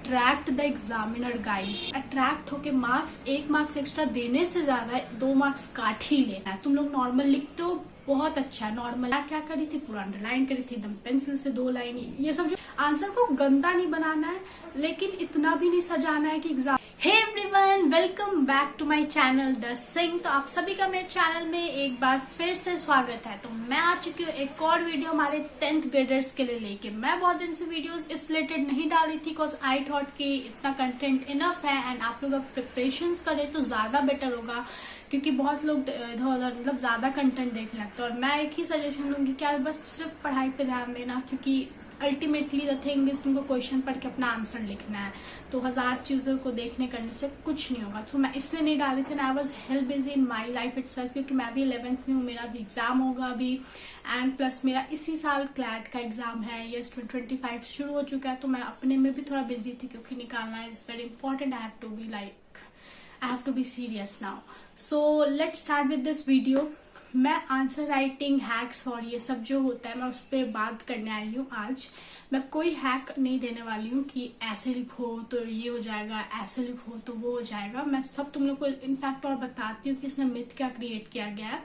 Attract the examiner guys. Attract होके marks, 1 marks extra देने से ज्यादा 2 मार्क्स काट ही लेना है। तुम लोग नॉर्मल लिखते हो, बहुत अच्छा है। नॉर्मल क्या करी थी, पूरा अंडरलाइन करी थी एकदम पेंसिल से 2 लाइन। ये सब जो आंसर को गंदा नहीं बनाना है, लेकिन इतना भी नहीं सजाना है कि exam. Hey everyone, welcome back to my channel the Singh. तो आप सभी का मेरे चैनल में एक बार फिर से स्वागत है। तो मैं आ चुकी हूँ एक और वीडियो हमारे 10th ग्रेडर्स के लिए लेके। मैं बहुत दिन से वीडियोस इस रिलेटेड नहीं डाली थी, बिकॉज आई थॉट कि इतना कंटेंट इनफ है एंड आप लोग अब प्रिपरेशंस करें तो ज्यादा बेटर होगा, क्योंकि बहुत लोग इधर उधर मतलब ज्यादा कंटेंट देखने लगते हैं। और मैं एक ही सजेशन दूंगी कि यार बस सिर्फ पढ़ाई पे ध्यान देना, क्योंकि अल्टीमेटली द थिंग इज तुमको क्वेश्चन पढ़ के अपना आंसर लिखना है। तो 1000 चीजों को देखने करने से कुछ नहीं होगा। तो मैं इसलिए नहीं डाली थी। I was hello busy in my life itself, क्योंकि मैं भी 11th में हूँ, मेरा भी एग्जाम होगा अभी, एंड प्लस मेरा इसी साल क्लैट का एग्जाम है। ये 2025 शुरू हो चुका है, तो मैं अपने में भी थोड़ा बिजी थी, क्योंकि निकालना is very important. I have to be serious now. So let's start with this video. मैं आंसर राइटिंग हैक्स और ये सब जो होता है मैं उस पर बात करने आई हूँ आज। मैं कोई हैक नहीं देने वाली हूँ कि ऐसे लिखो तो ये हो जाएगा, ऐसे लिखो तो वो हो जाएगा। मैं सब तुम लोग को इनफैक्ट और बताती हूँ कि इसने मिथ क्या क्रिएट किया गया है,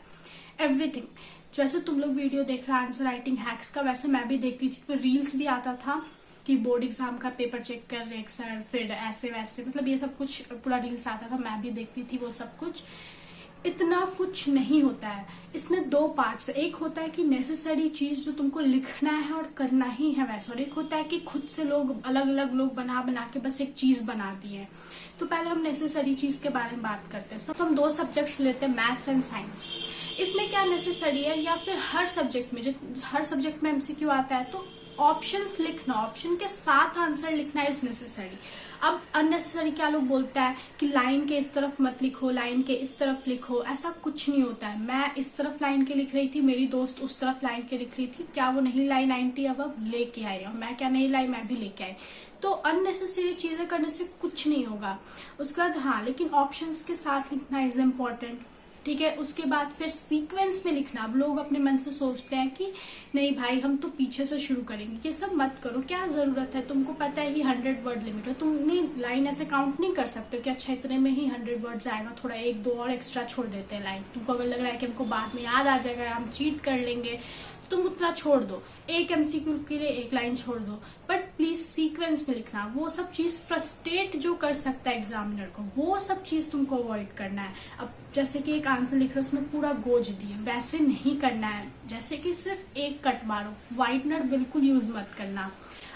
एवरीथिंग। जैसे तुम लोग वीडियो देख रहे हैं आंसर राइटिंग हैक्स का, वैसे मैं भी देखती थी। फिर रील्स भी आता था कि बोर्ड एग्जाम का पेपर चेक कर रहे सर, फिर ऐसे वैसे, मतलब ये सब कुछ पूरा रील्स आता था, मैं भी देखती थी वो सब कुछ। इतना कुछ नहीं होता है इसमें। 2 पार्ट्स, एक होता है कि नेसेसरी चीज जो तुमको लिखना है और करना ही है वैसा, और एक होता है कि खुद से लोग अलग अलग लोग बना के बस एक चीज बनाती है। तो पहले हम नेसेसरी चीज के बारे में बात करते हैं। तो हम 2 सब्जेक्ट्स लेते हैं, मैथ्स एंड साइंस। इसमें क्या नेसेसरी है, या फिर हर सब्जेक्ट में एमसीक्यू आता है तो ऑप्शंस लिखना, ऑप्शन के साथ आंसर लिखना इज नेसेसरी। अब अननेसेसरी क्या लोग बोलता है कि लाइन के इस तरफ मत लिखो, लाइन के इस तरफ लिखो, ऐसा कुछ नहीं होता है। मैं इस तरफ लाइन के लिख रही थी, मेरी दोस्त उस तरफ लाइन के लिख रही थी, क्या वो नहीं लाई 90 अब लेके आई, और मैं क्या नहीं लाई, मैं भी लेके आई। तो अननेसेसरी चीजें करने से कुछ नहीं होगा। उसके बाद हाँ, लेकिन ऑप्शंस के साथ लिखना इज इम्पोर्टेंट, ठीक है। उसके बाद फिर सीक्वेंस में लिखना। अब लोग अपने मन से सोचते हैं कि नहीं भाई हम तो पीछे से शुरू करेंगे, ये सब मत करो। क्या जरूरत है, तुमको पता है कि 100 वर्ड लिमिट है, तुम नहीं लाइन ऐसे काउंट नहीं कर सकते कि अच्छा इतने में ही 100 वर्ड आएगा, थोड़ा 1-2 और एक्स्ट्रा छोड़ देते हैं लाइन। तुमको अगर लग रहा है कि हमको बाद में याद आ जाएगा, हम चीट कर लेंगे, तुम उतना छोड़ दो, एक एमसीक्यू के लिए 1 लाइन छोड़ दो, बट प्लीज सीक्वेंस में लिखना। वो सब चीज फ्रस्ट्रेट जो कर सकता है एग्जामिनर को, वो सब चीज तुमको अवॉइड करना है। अब जैसे कि एक आंसर लिख रहे हो उसमें पूरा गोज दिए, वैसे नहीं करना है। जैसे कि सिर्फ एक कट मारो, वाइटनर बिल्कुल यूज मत करना।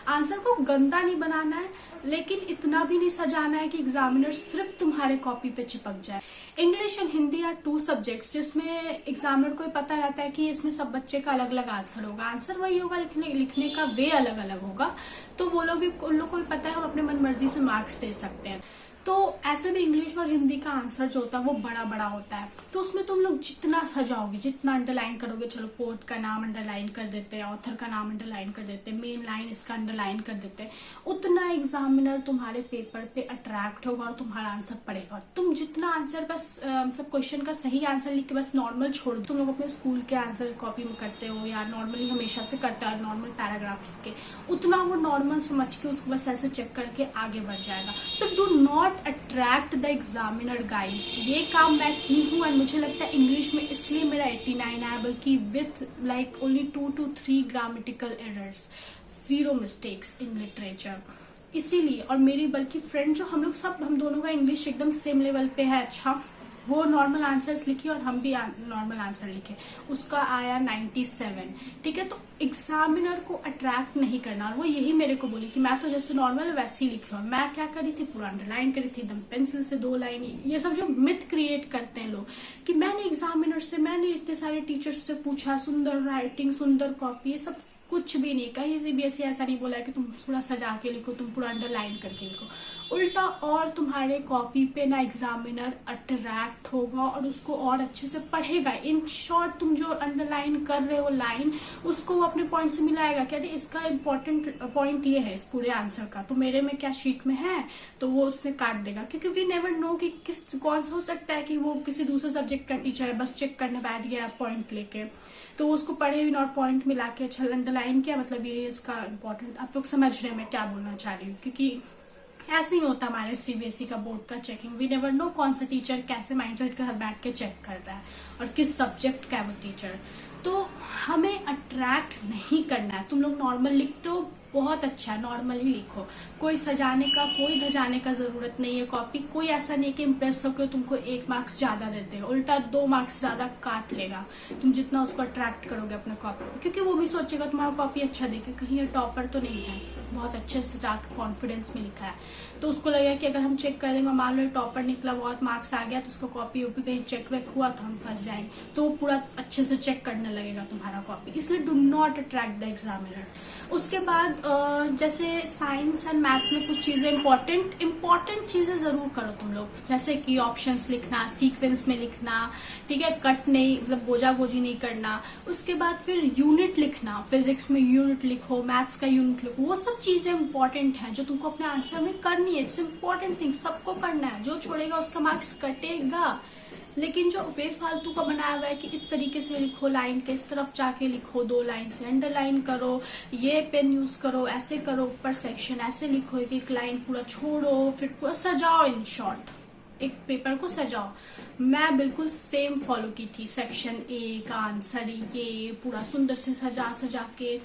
आंसर को गंदा नहीं बनाना है, लेकिन इतना भी नहीं सजाना है कि एग्जामिनर सिर्फ तुम्हारे कॉपी पे चिपक जाए। English and Hindi are 2 subjects जिसमें एग्जामिनर को पता रहता है कि इसमें सब बच्चे का अलग अलग आंसर होगा। आंसर वही होगा, लिखने का वे अलग अलग होगा। तो वो लोग भी, उन लोग को भी पता है हम अपने मन मर्जी से मार्क्स दे सकते हैं। तो ऐसे भी इंग्लिश और हिंदी का आंसर जो होता है वो बड़ा बड़ा होता है। तो उसमें तुम लोग जितना सजाओगे, जितना अंडरलाइन करोगे, चलो पोर्ट का नाम अंडरलाइन कर देते हैं, ऑथर का नाम अंडरलाइन कर देते हैं, मेन लाइन इसका अंडरलाइन कर देते हैं, उतना एग्जामिनर तुम्हारे पेपर पे अट्रैक्ट होगा और तुम्हारा आंसर पड़ेगा। तुम जितना आंसर का मतलब क्वेश्चन का सही आंसर लिख के बस नॉर्मल छोड़ दो। तुम लोग अपने स्कूल के आंसर कॉपी में करते हो या नॉर्मली हमेशा से करते हो नॉर्मल पैराग्राफ लिख के, उतना वो नॉर्मल समझ के उसको बस ऐसे चेक करके आगे बढ़ जाएगा। तो do not attract the examiner guys. ये काम मैं की हूँ एंड मुझे लगता है इंग्लिश में इसलिए मेरा 89 आया, बल्कि with like only 2 to 3 grammatical errors, 0 mistakes in literature. इसीलिए, और मेरी बल्कि फ्रेंड जो हम दोनों का इंग्लिश एकदम सेम लेवल पे है, अच्छा, वो नॉर्मल आंसर्स लिखी और हम भी नॉर्मल आंसर लिखे, उसका आया 97, ठीक है। तो एग्जामिनर को अट्रैक्ट नहीं करना। और वो यही मेरे को बोली कि मैं तो जैसे नॉर्मल वैसे ही लिखी हूँ। मैं क्या करी थी, पूरा अंडरलाइन करी थी एकदम पेंसिल से 2 लाइन। ये सब जो मिथ क्रिएट करते हैं लोग कि मैंने एग्जामिनर से, मैंने इतने सारे टीचर्स से पूछा, सुंदर राइटिंग, सुंदर कॉपी, ये सब कुछ भी नहीं। कहीं से भी ऐसा नहीं बोला कि तुम पूरा सजा के लिखो, तुम पूरा अंडरलाइन करके लिखो। उल्टा और तुम्हारे कॉपी पे ना एग्जामिनर अट्रैक्ट होगा और उसको और अच्छे से पढ़ेगा। इन शॉर्ट तुम जो अंडरलाइन कर रहे हो लाइन, उसको वो अपने पॉइंट से मिलाएगा कि अरे इसका इम्पोर्टेंट पॉइंट ये है इस पूरे आंसर का, तो मेरे में क्या शीट में है, तो वो उसमें काट देगा। क्योंकि वी नेवर नो कि कौन सा हो सकता है कि वो किसी दूसरे सब्जेक्ट का टीचर है, बस चेक करने बैठ गया पॉइंट लेके, तो उसको पढ़े भी नॉट पॉइंट मिला के अच्छा अंडरलाइन किया, मतलब ये इसका इम्पोर्टेंट। आप लोग समझ रहे हैं मैं क्या बोलना चाह रही हूँ, क्योंकि ऐसे ही होता है हमारे सीबीएसई का बोर्ड का चेकिंग। वी नेवर नो कौन सा टीचर कैसे माइंडसेट के साथ बैठ के चेक कर रहा है और किस सब्जेक्ट का है वो टीचर। तो हमें अट्रैक्ट नहीं करना है। तुम लोग नॉर्मल लिखते हो, बहुत अच्छा है, नॉर्मल ही लिखो। कोई सजाने का, कोई धजाने का जरूरत नहीं है कॉपी। कोई ऐसा नहीं कि इम्प्रेस होकर तुमको 1 मार्क्स ज्यादा देते हो, उल्टा 2 मार्क्स ज्यादा काट लेगा तुम जितना उसको अट्रैक्ट करोगे अपने कॉपी पे, क्योंकि वो भी सोचेगा तुम्हारा कॉपी अच्छा देखे, कहीं ये टॉपर तो नहीं है, बहुत अच्छे से जाकर कॉन्फिडेंस में लिखा है। तो उसको लगेगा कि अगर हम चेक कर देंगे, मान लो टॉपर निकला, बहुत मार्क्स आ गया, तो उसको कॉपी वॉपी कहीं चेक वेक हुआ तो हम फंस जाएंगे, तो वो पूरा अच्छे से चेक करने लगेगा तुम्हारा कॉपी। इसलिए do not attract the examiner. उसके बाद जैसे साइंस एंड मैथ्स में कुछ चीजें इंपॉर्टेंट चीजें जरूर करो तुम लोग, जैसे कि ऑप्शंस लिखना, सीक्वेंस में लिखना, ठीक है, कट नहीं, मतलब गोजा गोजी नहीं करना। उसके बाद फिर यूनिट लिखना, फिजिक्स में यूनिट लिखो, मैथ्स का यूनिट लिखो, वो सब चीजें इंपॉर्टेंट है जो तुमको अपने आंसर में करनी है। इट्स इंपॉर्टेंट थिंग, सबको करना है। जो छोड़ेगा उसका मार्क्स कटेगा। लेकिन जो बेफालतू का बनाया हुआ है कि इस तरीके से लिखो, लाइन के इस तरफ जाके लिखो, 2 लाइन से अंडरलाइन करो, ये पेन यूज करो, ऐसे करो, ऊपर सेक्शन ऐसे लिखो, एक लाइन पूरा छोड़ो, फिर पूरा सजाओ, इन शॉर्ट एक पेपर को सजाओ। मैं बिल्कुल सेम फॉलो की थी। सेक्शन ए का आंसर ये पूरा सुंदर से सजा के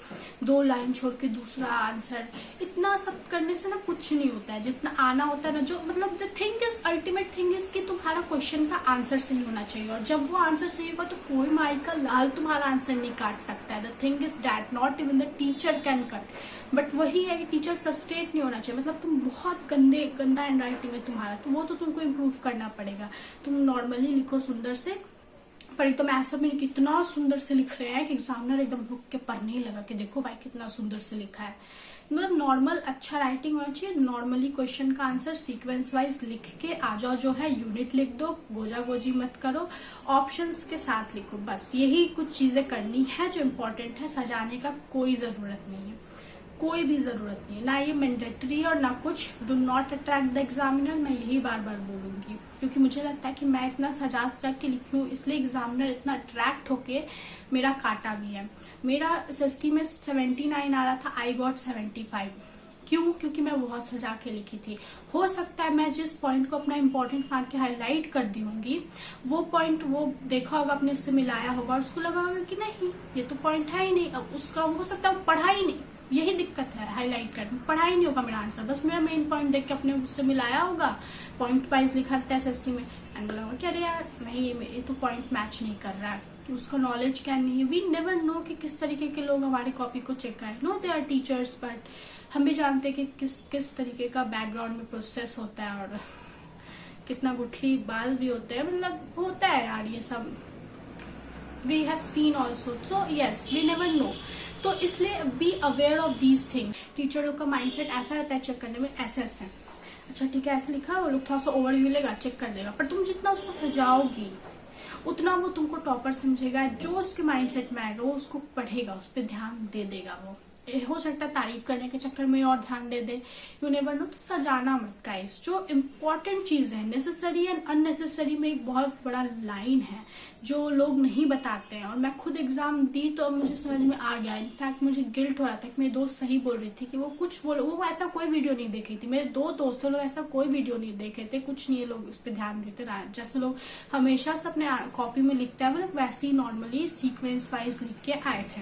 2 लाइन छोड़ के दूसरा आंसर। इतना सब करने से ना कुछ नहीं होता है। जितना आना होता है ना, जो मतलब the thing is, ultimate thing is कि तुम्हारा क्वेश्चन का आंसर सही होना चाहिए, और जब वो आंसर सही होगा तो कोई माई का लाल तुम्हारा आंसर नहीं काट सकता है। The thing is that not even the teacher can cut. But वही है कि टीचर फ्रस्ट्रेट नहीं होना चाहिए। मतलब तुम बहुत गंदा हैंड राइटिंग है तुम्हारा, तो वो तो तुमको इम्प्रूव करना पड़ेगा। तुम नॉर्मली लिखो सुंदर से, पर तो मैं ऐसा भी कितना सुंदर से लिख रहे हैं कि एग्जामिनर एकदम रुक के पढ़ने ही लगा कि देखो भाई कितना सुंदर से लिखा है। मतलब नॉर्मल अच्छा राइटिंग होना चाहिए। नॉर्मली क्वेश्चन का आंसर सीक्वेंस वाइज लिख के आ जाओ, जो है यूनिट लिख दो, गोजा गोजी मत करो, ऑप्शंस के साथ लिखो। बस यही कुछ चीजें करनी है जो इम्पोर्टेंट है। सजाने का कोई जरूरत नहीं है, कोई भी जरूरत नहीं है, ना ये मैंडेटरी और ना कुछ। Do not attract the examiner, मैं यही बार बार बोलूंगी, क्योंकि मुझे लगता है कि मैं इतना सजा के लिखी हूँ, इसलिए एग्जामिनर इतना अट्रैक्ट होके मेरा काटा भी है। मेरा एसएसटी में 79 आ रहा था, आई गॉट 75। क्यों? क्योंकि मैं बहुत सजा के लिखी थी। हो सकता है मैं जिस पॉइंट को अपना इंपॉर्टेंट मान के हाईलाइट कर दी होंगी, वो पॉइंट वो देखा होगा, अपने से मिलाया होगा और उसको लगा होगा कि नहीं ये तो पॉइंट है ही नहीं, अब उसका हो सकता है पढ़ा ही नहीं। यही दिक्कत है हाईलाइट करने, पढ़ा ही नहीं होगा मेरा आंसर, बस मेरा मेन पॉइंट देख के अपने उससे मिलाया होगा, पॉइंट वाइज लिखा रहता है एसएसटी में, एंड बोला होगा कि अरे यार नहीं ये तो पॉइंट मैच नहीं कर रहा है। उसका नॉलेज क्या नहीं है। वी नेवर नो कि किस तरीके के लोग हमारी कॉपी को चेक करें। No they are teachers, but हम भी जानते हैं कि किस तरीके का बैकग्राउंड में प्रोसेस होता है और कितना गुठली बाल भी होते हैं। मतलब होता है यार ये सब, we have seen also. So yes, we never know. तो इसलिए be aware of these thing. Teacher लोग का माइंडसेट ऐसा रहता है चेक करने में, ऐसे अच्छा ठीक है ऐसे लिखा, वो लोग थोड़ा सा ओवरव्यू लेगा, चेक कर देगा, पर तुम जितना उसको सजाओगी उतना वो तुमको टॉपर समझेगा। जो उसके माइंडसेट में आएगा वो उसको पढ़ेगा, उस पर ध्यान दे देगा। वो हो सकता है तारीफ करने के चक्कर में और ध्यान दे दे, यू नेवर नो। तो सजाना मत गाइस। जो इम्पोर्टेंट चीज है, नेसेसरी एंड अननेसेसरी में एक बहुत बड़ा लाइन है जो लोग नहीं बताते हैं। और मैं खुद एग्जाम दी तो मुझे समझ में आ गया। इनफैक्ट मुझे गिल्ट हो रहा था कि मेरी दोस्त सही बोल रही थी कि वो ऐसा कोई वीडियो नहीं देखी थी। मेरे 2 दोस्तों लोग ऐसा कोई वीडियो नहीं देखे थे, कुछ नहीं, ये लोग इस पे ध्यान देते रहे। जैसे लोग हमेशा से अपने कॉपी में लिखते हैं, वो लोग वैसे ही नॉर्मली सीक्वेंस वाइज लिख के आए थे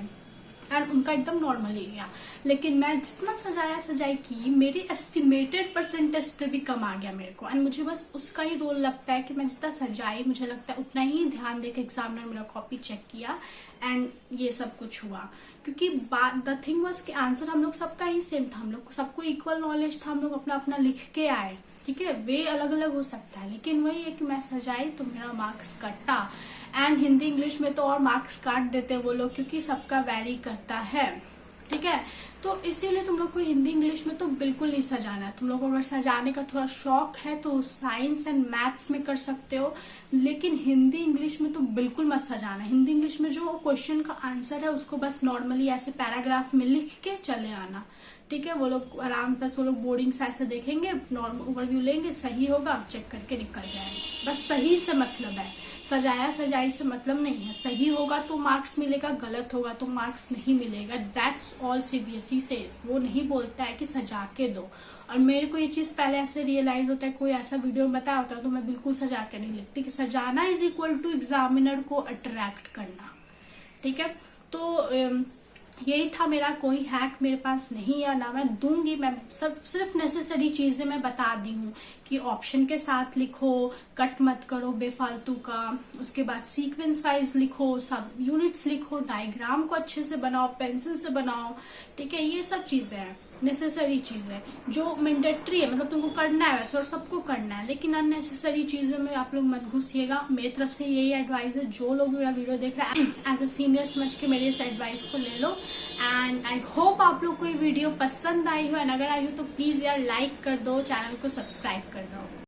एंड उनका एकदम नॉर्मल ही गया। लेकिन मैं जितना सजाई की, मेरी एस्टिमेटेड परसेंटेज से भी कम आ गया मेरे को। एंड मुझे बस उसका ही रोल लगता है कि मैं जितना सजाई, मुझे लगता है उतना ही ध्यान देकर एग्जामिनर मेरा कॉपी चेक किया एंड ये सब कुछ हुआ। क्योंकि द थिंग वाज कि आंसर हम लोग सबका ही सेम था, हम लोग सबको इक्वल नॉलेज था, हम लोग अपना अपना लिख के आए, ठीक है। वे अलग अलग हो सकता है, लेकिन वही है कि मैं सजाई तो मेरा मार्क्स कटा। एंड हिंदी इंग्लिश में तो और मार्क्स काट देते हैं वो लोग, क्योंकि सबका वैरी करता है, ठीक है। तो इसीलिए तुम लोग को हिंदी इंग्लिश में तो बिल्कुल नहीं सजाना है। तुम लोग को अगर सजाने का थोड़ा शौक है तो साइंस एंड मैथ्स में कर सकते हो, लेकिन हिंदी इंग्लिश में तो बिल्कुल मत सजाना। हिंदी इंग्लिश में जो क्वेश्चन का आंसर है उसको बस नॉर्मली ऐसे पैराग्राफ में लिख के चले आना, ठीक है। वो लोग आराम बस वो लोग बोर्डिंग से ऐसे देखेंगे, नॉर्मल ओवरव्यू लेंगे, सही होगा चेक करके निकल जाएंगे। बस सही से मतलब है, सजाया सजाई से मतलब नहीं है। सही होगा तो मार्क्स मिलेगा, गलत होगा तो मार्क्स नहीं मिलेगा। That's all CBSE says. वो नहीं बोलता है कि सजा के दो। और मेरे को ये चीज पहले ऐसे रियलाइज होता है, कोई ऐसा वीडियो में बताया होता है तो मैं बिल्कुल सजा के नहीं लिखती, कि सजाना इज इक्वल टू एग्जामिनर को अट्रैक्ट करना, ठीक है। तो यही था मेरा, कोई हैक मेरे पास नहीं है, ना मैं दूंगी। मैं सिर्फ नेसेसरी चीजें मैं बता दी हूँ कि ऑप्शन के साथ लिखो, कट मत करो बेफालतू का, उसके बाद सीक्वेंस वाइज लिखो, सब यूनिट्स लिखो, डायग्राम को अच्छे से बनाओ, पेंसिल से बनाओ, ठीक है। ये सब चीजें हैं, नेसेसरी चीजें जो मैंडेटरी है, मतलब तुमको करना है वैसे और सबको करना है, लेकिन अननेसेसरी चीजों में आप लोग मत घुसिएगा। मेरी तरफ से यही एडवाइस है। जो लोग मेरा वीडियो देख रहे हैं एज ए सीनियर समझ के मेरे इस एडवाइस को ले लो। एंड आई होप आप लोग को ये वीडियो पसंद आई हो, एंड अगर आई हो तो प्लीज यार लाइक कर दो, चैनल को सब्सक्राइब कर दो।